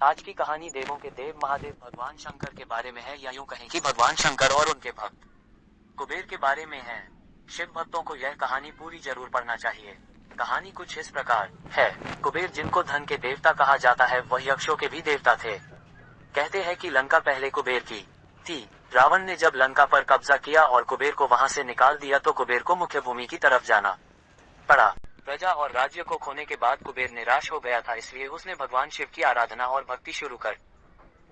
आज की कहानी देवों के देव महादेव भगवान शंकर के बारे में है, या यूं कहें कि भगवान शंकर और उनके भक्त कुबेर के बारे में है। शिव भक्तों को यह कहानी पूरी जरूर पढ़ना चाहिए। कहानी कुछ इस प्रकार है। कुबेर, जिनको धन के देवता कहा जाता है, वह यक्षों के भी देवता थे। कहते हैं कि लंका पहले कुबेर की थी। रावण ने जब लंका पर कब्जा किया और कुबेर को वहां से निकाल दिया तो कुबेर को मुख्य भूमि की तरफ जाना पड़ा। प्रजा और राज्य को खोने के बाद कुबेर निराश हो गया था, इसलिए उसने भगवान शिव की आराधना और भक्ति शुरू कर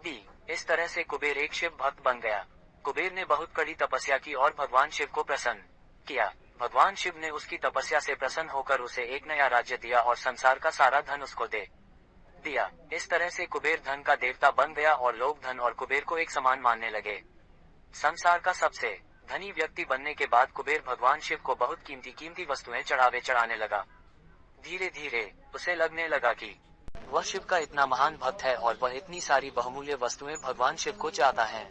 दी। इस तरह से कुबेर एक शिव भक्त बन गया। कुबेर ने बहुत कड़ी तपस्या की और भगवान शिव को प्रसन्न किया। भगवान शिव ने उसकी तपस्या से प्रसन्न होकर उसे एक नया राज्य दिया और संसार का सारा धन उसको दे दिया। इस तरह से कुबेर धन का देवता बन गया और लोग धन और कुबेर को एक समान मानने लगे। संसार का सबसे धनी व्यक्ति बनने के बाद कुबेर भगवान शिव को बहुत कीमती वस्तुएं चढ़ाने लगा। धीरे धीरे उसे लगने लगा कि वह शिव का इतना महान भक्त है और वह इतनी सारी बहुमूल्य वस्तुएं भगवान शिव को चाहता है।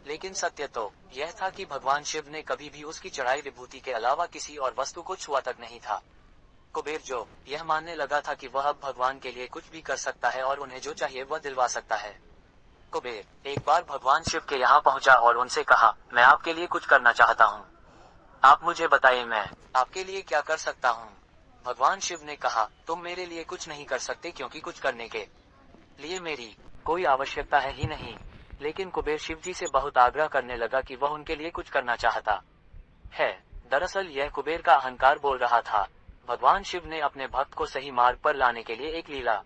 लेकिन सत्य तो यह था कि भगवान शिव ने कभी भी उसकी चढ़ाई विभूति के अलावा किसी और वस्तु को छुआ तक नहीं था। कुबेर जो यह मानने लगा था कि वह अब भगवान के लिए कुछ भी कर सकता है और उन्हें जो चाहिए वह दिलवा सकता है। कुबेर एक बार भगवान शिव के यहाँ पहुँचा और उनसे कहा, मैं आपके लिए कुछ करना चाहता हूँ। आप मुझे बताइए, मैं आपके लिए क्या कर सकता हूँ। भगवान शिव ने कहा, तुम मेरे लिए कुछ नहीं कर सकते, क्योंकि कुछ करने के लिए मेरी कोई आवश्यकता है ही नहीं। लेकिन कुबेर शिव जी से बहुत आग्रह करने लगा कि वह उनके लिए कुछ करना चाहता है। दरअसल यह कुबेर का अहंकार बोल रहा था। भगवान शिव ने अपने भक्त को सही मार्ग पर लाने के लिए एक लीला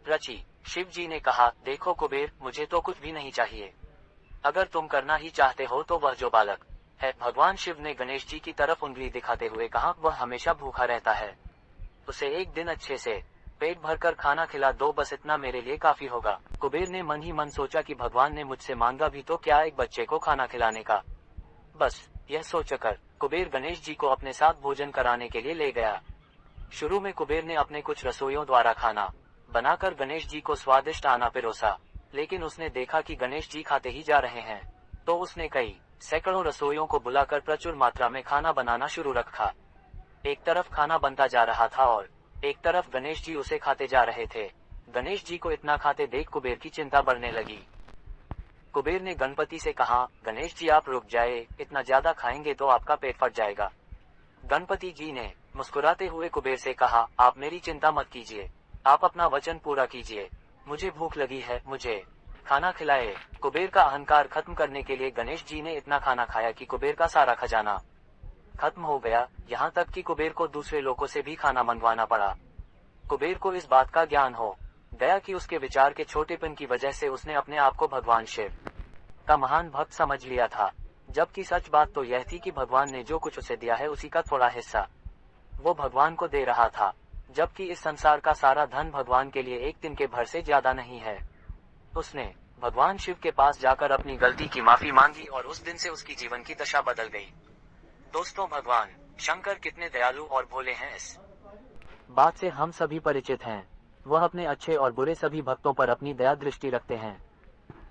रची। शिव जी ने कहा, देखो कुबेर, मुझे तो कुछ भी नहीं चाहिए। अगर तुम करना ही चाहते हो तो वह जो बालक है। भगवान शिव ने गणेश जी की तरफ उंगली दिखाते हुए कहा, वह हमेशा भूखा रहता है। उसे एक दिन अच्छे से पेट भरकर खाना खिला दो, बस इतना मेरे लिए काफी होगा। कुबेर ने मन ही मन सोचा कि भगवान ने मुझसे मांगा भी तो क्या, एक बच्चे को खाना खिलाने का। बस यह सोचकर कुबेर गणेश जी को अपने साथ भोजन कराने के लिए ले गया। शुरू में कुबेर ने अपने कुछ रसोइयों द्वारा खाना बनाकर गणेश जी को स्वादिष्ट आना पिरोसा, लेकिन उसने देखा कि गणेश जी खाते ही जा रहे हैं, तो उसने कई सैकड़ों रसोइयों को बुलाकर प्रचुर मात्रा में खाना बनाना शुरू रखा। एक तरफ खाना बनता जा रहा था और एक तरफ गणेश जी उसे खाते जा रहे थे। गणेश जी को इतना खाते देख कुबेर की चिंता बढ़ने लगी। कुबेर ने गणपति से कहा, गणेश जी आप रुक जाए, इतना ज्यादा खाएंगे तो आपका पेट फट जाएगा। गणपति जी ने मुस्कुराते हुए कुबेर से कहा, आप मेरी चिंता मत कीजिए, आप अपना वचन पूरा कीजिए। मुझे भूख लगी है, मुझे खाना खिलाए। कुबेर का अहंकार खत्म करने के लिए गणेश जी ने इतना खाना खाया कि कुबेर का सारा खजाना खत्म हो गया। यहाँ तक कि कुबेर को दूसरे लोगों से भी खाना मंगवाना पड़ा। कुबेर को इस बात का ज्ञान हो गया कि उसके विचार के छोटेपन की वजह से उसने अपने आप को भगवान शिव का महान भक्त समझ लिया था, जबकि सच बात तो यह थी कि भगवान ने जो कुछ उसे दिया है उसी का थोड़ा हिस्सा वो भगवान को दे रहा था, जबकि इस संसार का सारा धन भगवान के लिए एक दिन के भर से ज्यादा नहीं है। उसने भगवान शिव के पास जाकर अपनी गलती की माफी मांगी और उस दिन से उसकी जीवन की दशा बदल गई। दोस्तों, भगवान शंकर कितने दयालु और भोले हैं, इस बात से हम सभी परिचित हैं। वह अपने अच्छे और बुरे सभी भक्तों पर अपनी दया दृष्टि रखते हैं।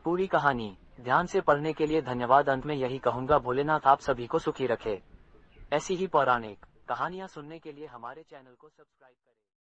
पूरी कहानी ध्यान से पढ़ने के लिए धन्यवाद। अंत में यही कहूंगा, भोलेनाथ आप सभी को सुखी रखे। ऐसी ही पौराणिक कहानियां सुनने के लिए हमारे चैनल को सब्सक्राइब करें।